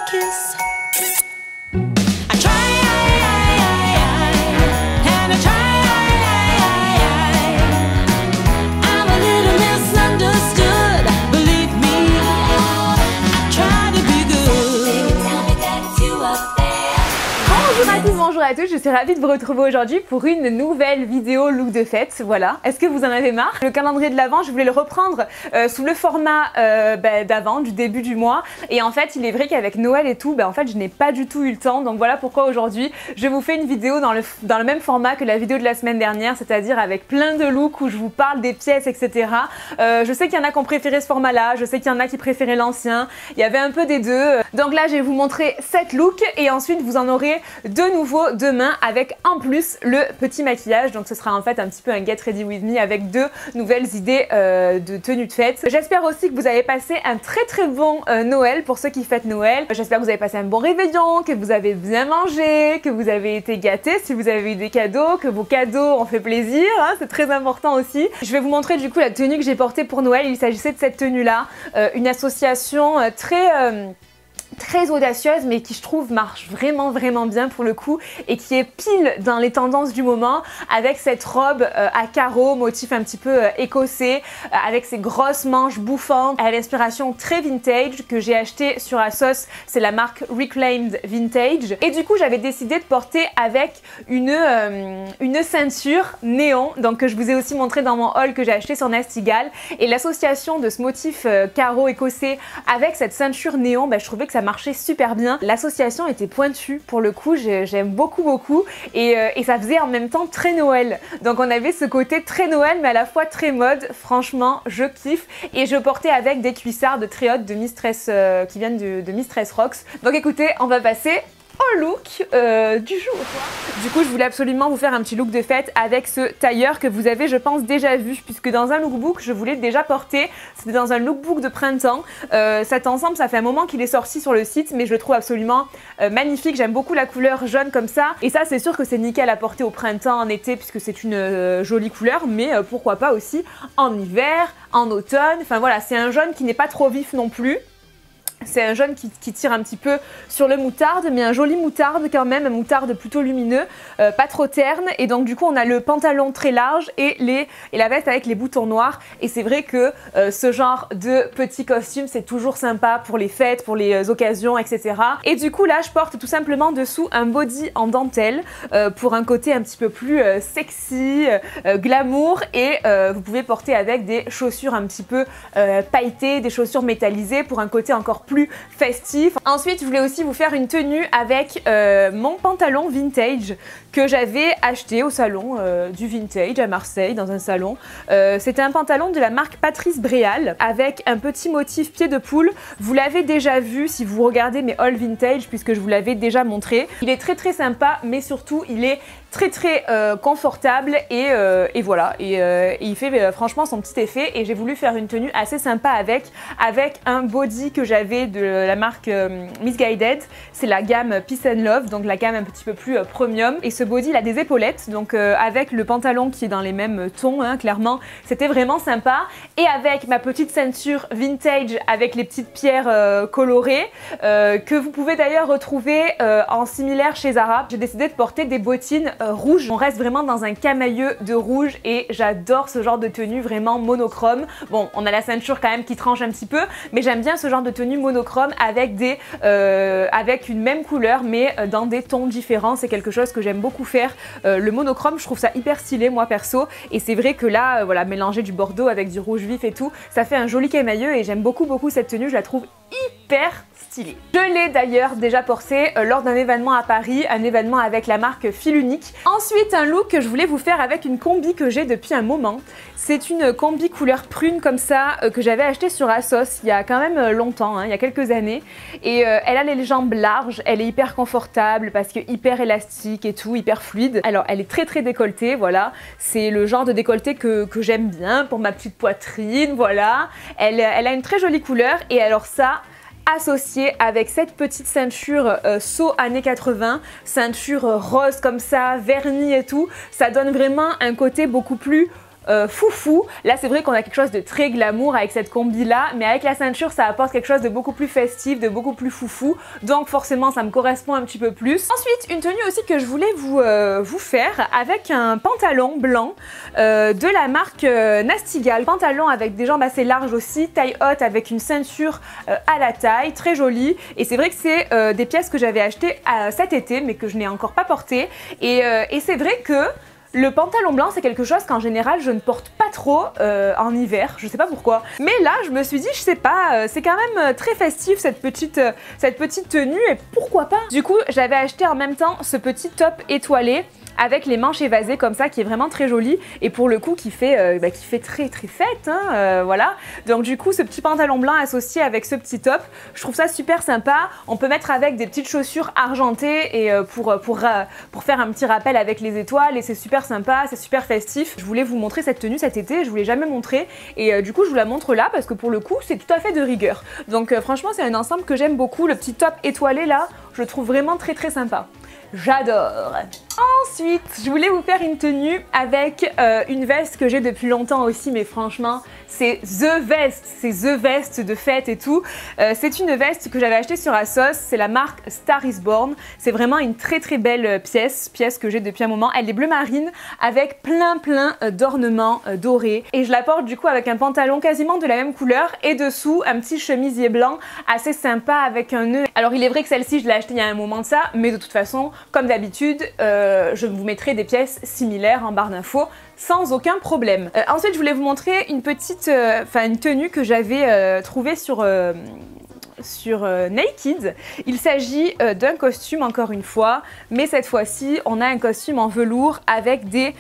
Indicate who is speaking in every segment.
Speaker 1: kiss. I try, and I try. I'm a little misunderstood, believe me. I try to be good. Tell me that it's you up there.
Speaker 2: Bonjour à tous, bonjour à tous, je suis ravie de vous retrouver aujourd'hui pour une nouvelle vidéo look de fête, voilà. Est-ce que vous en avez marre? Le calendrier de l'Avent, je voulais le reprendre sous le format d'avant, du début du mois. Et en fait, il est vrai qu'avec Noël et tout, en fait, je n'ai pas du tout eu le temps. Donc voilà pourquoi aujourd'hui, je vous fais une vidéo dans le même format que la vidéo de la semaine dernière, c'est-à-dire avec plein de looks où je vous parle des pièces, etc. Je sais qu'il y en a qui ont préféré ce format-là, je sais qu'il y en a qui préféraient l'ancien. Il y avait un peu des deux. Donc là, je vais vous montrer 7 looks et ensuite, vous en aurez de nouveau demain avec en plus le petit maquillage. Donc ce sera en fait un petit peu un get ready with me avec deux nouvelles idées de tenue de fête. J'espère aussi que vous avez passé un très bon Noël pour ceux qui fêtent Noël. J'espère que vous avez passé un bon réveillon, que vous avez bien mangé, que vous avez été gâtés si vous avez eu des cadeaux, que vos cadeaux ont fait plaisir, hein, c'est très important aussi. Je vais vous montrer du coup la tenue que j'ai portée pour Noël. Il s'agissait de cette tenue là, une association très audacieuse mais qui je trouve marche vraiment bien pour le coup et qui est pile dans les tendances du moment avec cette robe à carreaux, motif un petit peu écossais, avec ses grosses manches bouffantes, à l'inspiration très vintage que j'ai acheté sur ASOS, c'est la marque Reclaimed Vintage. Et du coup j'avais décidé de porter avec une ceinture néon, donc que je vous ai aussi montré dans mon haul que j'ai acheté sur Nastigal. Et l'association de ce motif carreau écossais avec cette ceinture néon, je trouvais que ça marchait super bien. L'association était pointue pour le coup, j'aime beaucoup et ça faisait en même temps très Noël. Donc on avait ce côté très Noël mais à la fois très mode. Franchement je kiffe et je portais avec des cuissards de très haute de Mistress qui viennent de Mistress Rocks. Donc écoutez, on va passer au look du jour. Du coup je voulais absolument vous faire un petit look de fête avec ce tailleur que vous avez je pense déjà vu, puisque dans un lookbook je voulais déjà porter, c'était dans un lookbook de printemps. Cet ensemble ça fait un moment qu'il est sorti sur le site mais je le trouve absolument magnifique, j'aime beaucoup la couleur jaune comme ça et ça c'est sûr que c'est nickel à porter au printemps, en été puisque c'est une jolie couleur, mais pourquoi pas aussi en hiver, en automne, enfin voilà, c'est un jaune qui n'est pas trop vif non plus. C'est un jaune qui tire un petit peu sur le moutarde, mais un joli moutarde quand même, un moutarde plutôt lumineux, pas trop terne. Et donc du coup on a le pantalon très large et la veste avec les boutons noirs. Et c'est vrai que ce genre de petit costume c'est toujours sympa pour les fêtes, pour les occasions, etc. Et du coup là je porte tout simplement dessous un body en dentelle pour un côté un petit peu plus sexy, glamour. Et vous pouvez porter avec des chaussures un petit peu pailletées, des chaussures métallisées pour un côté encore plus festif. Ensuite je voulais aussi vous faire une tenue avec mon pantalon vintage que j'avais acheté au salon du vintage à Marseille, dans un salon. C'était un pantalon de la marque Patrice Bréal avec un petit motif pied de poule. Vous l'avez déjà vu si vous regardez mes hauls vintage puisque je vous l'avais déjà montré. Il est très sympa mais surtout il est très confortable et voilà, et il fait franchement son petit effet. Et j'ai voulu faire une tenue assez sympa avec un body que j'avais de la marque Missguided, c'est la gamme Peace and Love, donc la gamme un petit peu plus premium. Et ce body il a des épaulettes, donc avec le pantalon qui est dans les mêmes tons, hein, clairement c'était vraiment sympa. Et avec ma petite ceinture vintage avec les petites pierres colorées que vous pouvez d'ailleurs retrouver en similaire chez Zara, j'ai décidé de porter des bottines rouges. On reste vraiment dans un camailleux de rouge et j'adore ce genre de tenue vraiment monochrome. Bon, on a la ceinture quand même qui tranche un petit peu, mais j'aime bien ce genre de tenue monochrome avec avec une même couleur mais dans des tons différents. C'est quelque chose que j'aime beaucoup faire. Le monochrome, je trouve ça hyper stylé moi perso, et c'est vrai que là, voilà, mélanger du bordeaux avec du rouge vif et tout, ça fait un joli camailleux et j'aime beaucoup cette tenue, je la trouve hyper stylée. Je l'ai d'ailleurs déjà portée lors d'un événement à Paris, un événement avec la marque Fil Unique. Ensuite, un look que je voulais vous faire avec une combi que j'ai depuis un moment. C'est une combi couleur prune comme ça que j'avais acheté sur ASOS il y a quand même longtemps, hein, il y a quelques années. Et elle a les jambes larges, elle est hyper confortable parce que hyper élastique et tout, hyper fluide. Alors elle est très décolletée, voilà. C'est le genre de décolleté que j'aime bien pour ma petite poitrine, voilà. Elle a une très jolie couleur et alors ça, associé avec cette petite ceinture saut années 80, ceinture rose comme ça, vernie et tout, ça donne vraiment un côté beaucoup plus foufou. Là c'est vrai qu'on a quelque chose de très glamour avec cette combi là, mais avec la ceinture ça apporte quelque chose de beaucoup plus festif, de beaucoup plus foufou, donc forcément ça me correspond un petit peu plus. Ensuite une tenue aussi que je voulais vous faire avec un pantalon blanc de la marque Nastigal, pantalon avec des jambes assez larges aussi, taille haute avec une ceinture à la taille, très jolie, et c'est vrai que c'est des pièces que j'avais achetées cet été mais que je n'ai encore pas portées, et c'est vrai que le pantalon blanc c'est quelque chose qu'en général je ne porte pas trop en hiver, je sais pas pourquoi. Mais là je me suis dit, je sais pas, c'est quand même très festif cette petite tenue et pourquoi pas. Du coup j'avais acheté en même temps ce petit top étoilé avec les manches évasées comme ça qui est vraiment très joli et pour le coup qui fait très fête, hein, voilà. Donc du coup ce petit pantalon blanc associé avec ce petit top, je trouve ça super sympa. On peut mettre avec des petites chaussures argentées et pour faire un petit rappel avec les étoiles et c'est super sympa, c'est super festif. Je voulais vous montrer cette tenue cet été, je vous l'ai jamais montrée et du coup je vous la montre là parce que pour le coup c'est tout à fait de rigueur. Donc franchement c'est un ensemble que j'aime beaucoup, le petit top étoilé là, je le trouve vraiment très sympa. J'adore. Ensuite, je voulais vous faire une tenue avec une veste que j'ai depuis longtemps aussi, mais franchement, c'est The Vest de fête et tout. C'est une veste que j'avais achetée sur Asos, c'est la marque Star is Born. C'est vraiment une très belle pièce que j'ai depuis un moment. Elle est bleu marine avec plein d'ornements dorés. Et je la porte du coup avec un pantalon quasiment de la même couleur et dessous un petit chemisier blanc assez sympa avec un nœud. Alors il est vrai que celle-ci je l'ai achetée il y a un moment de ça, mais de toute façon, comme d'habitude, je vous mettrai des pièces similaires en barre d'infos sans aucun problème. Ensuite, je voulais vous montrer une tenue que j'avais trouvée sur Naked. Il s'agit d'un costume encore une fois, mais cette fois-ci on a un costume en velours avec des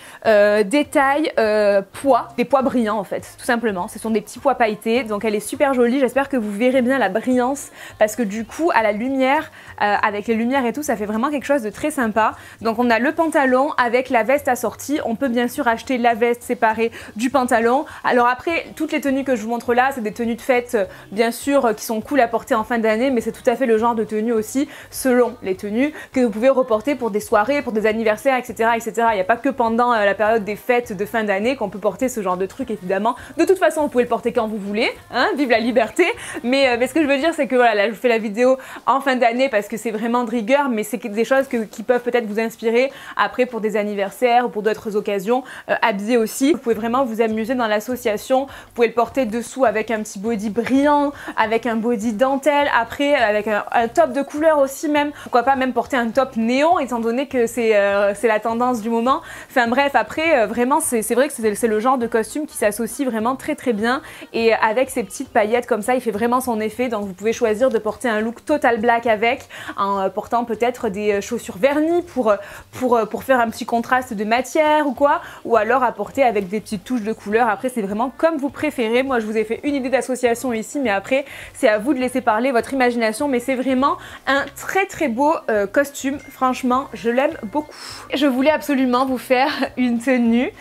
Speaker 2: détails des pois brillants en fait, tout simplement. Ce sont des petits pois pailletés, donc elle est super jolie. J'espère que vous verrez bien la brillance parce que du coup à la lumière, avec les lumières et tout, ça fait vraiment quelque chose de très sympa. Donc on a le pantalon avec la veste assortie. On peut bien sûr acheter la veste séparée du pantalon. Alors après, toutes les tenues que je vous montre là, c'est des tenues de fête bien sûr qui sont cool à porter en fin d'année, mais c'est tout à fait le genre de tenue aussi, selon les tenues, que vous pouvez reporter pour des soirées, pour des anniversaires, etc. Il n'y a pas que pendant la période des fêtes de fin d'année qu'on peut porter ce genre de truc, évidemment. De toute façon, vous pouvez le porter quand vous voulez, hein, vive la liberté. Mais ce que je veux dire, c'est que voilà, là, je vous fais la vidéo en fin d'année parce que c'est vraiment de rigueur, mais c'est des choses qui peuvent peut-être vous inspirer après pour des anniversaires ou pour d'autres occasions, habillées aussi. Vous pouvez vraiment vous amuser dans l'association. Vous pouvez le porter dessous avec un petit body brillant, avec un body dentelle, après avec un top de couleur aussi même, pourquoi pas même porter un top néon étant donné que c'est la tendance du moment. Enfin bref, après vraiment c'est vrai que c'est le genre de costume qui s'associe vraiment très bien et avec ces petites paillettes comme ça il fait vraiment son effet. Donc vous pouvez choisir de porter un look total black avec, en portant peut-être des chaussures vernies pour faire un petit contraste de matière ou quoi, ou alors à porter avec des petites touches de couleur. Après c'est vraiment comme vous préférez. Moi je vous ai fait une idée d'association ici, mais après c'est à vous de laisser parler votre imagination, mais c'est vraiment un très beau costume. Franchement, je l'aime beaucoup. Je voulais absolument vous faire une tenue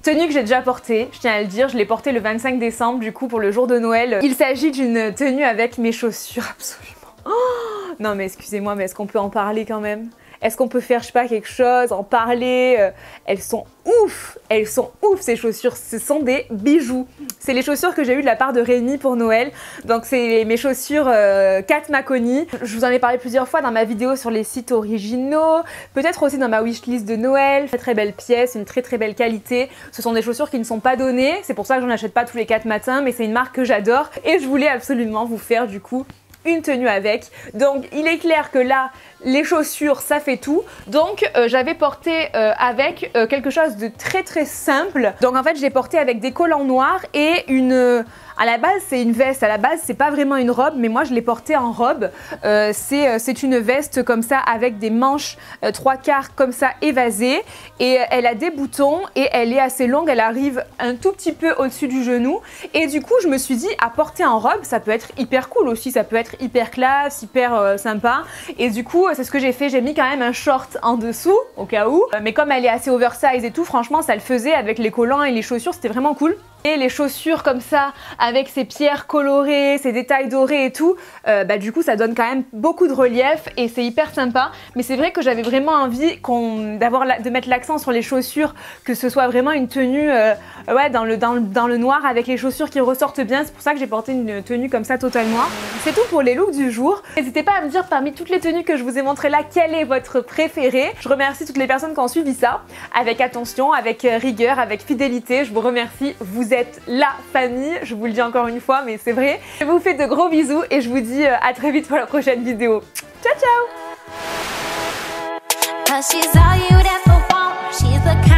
Speaker 2: que j'ai déjà portée, je tiens à le dire. Je l'ai portée le 25 décembre du coup pour le jour de Noël. Il s'agit d'une tenue avec mes chaussures, absolument. Oh non mais excusez-moi, mais est-ce qu'on peut en parler quand même? Est-ce qu'on peut faire, je sais pas, quelque chose, en parler? Elles sont ouf ces chaussures, ce sont des bijoux. C'est les chaussures que j'ai eues de la part de Rémi pour Noël. Donc c'est mes chaussures Kat Maconi. Je vous en ai parlé plusieurs fois dans ma vidéo sur les sites originaux, peut-être aussi dans ma wishlist de Noël. Très belle pièce, une très belle qualité. Ce sont des chaussures qui ne sont pas données, c'est pour ça que j'en achète pas tous les 4 matins, mais c'est une marque que j'adore et je voulais absolument vous faire du coup une tenue avec. Donc il est clair que là les chaussures ça fait tout, donc j'avais porté avec quelque chose de très simple. Donc en fait j'ai porté avec des collants noirs et à la base c'est une veste, à la base c'est pas vraiment une robe, mais moi je l'ai portée en robe. C'est une veste comme ça avec des manches 3/4 comme ça évasées, et elle a des boutons et elle est assez longue, elle arrive un tout petit peu au-dessus du genou, et du coup je me suis dit à porter en robe ça peut être hyper cool aussi, ça peut être hyper classe, hyper sympa, et du coup c'est ce que j'ai fait. J'ai mis quand même un short en dessous au cas où, mais comme elle est assez oversize et tout, franchement ça le faisait avec les collants et les chaussures, c'était vraiment cool. Et les chaussures comme ça, avec ces pierres colorées, ces détails dorés et tout, du coup ça donne quand même beaucoup de relief et c'est hyper sympa. Mais c'est vrai que j'avais vraiment envie de mettre l'accent sur les chaussures, que ce soit vraiment une tenue dans le noir avec les chaussures qui ressortent bien. C'est pour ça que j'ai porté une tenue comme ça total noire. C'est tout pour les looks du jour. N'hésitez pas à me dire parmi toutes les tenues que je vous ai montrées là, quelle est votre préférée. Je remercie toutes les personnes qui ont suivi ça avec attention, avec rigueur, avec fidélité. Je vous remercie, vous êtes la famille, je vous le dis encore une fois, mais c'est vrai. Je vous fais de gros bisous et je vous dis à très vite pour la prochaine vidéo. Ciao ciao!
Speaker 1: 'Cause she's all you'd ever want. She's the kind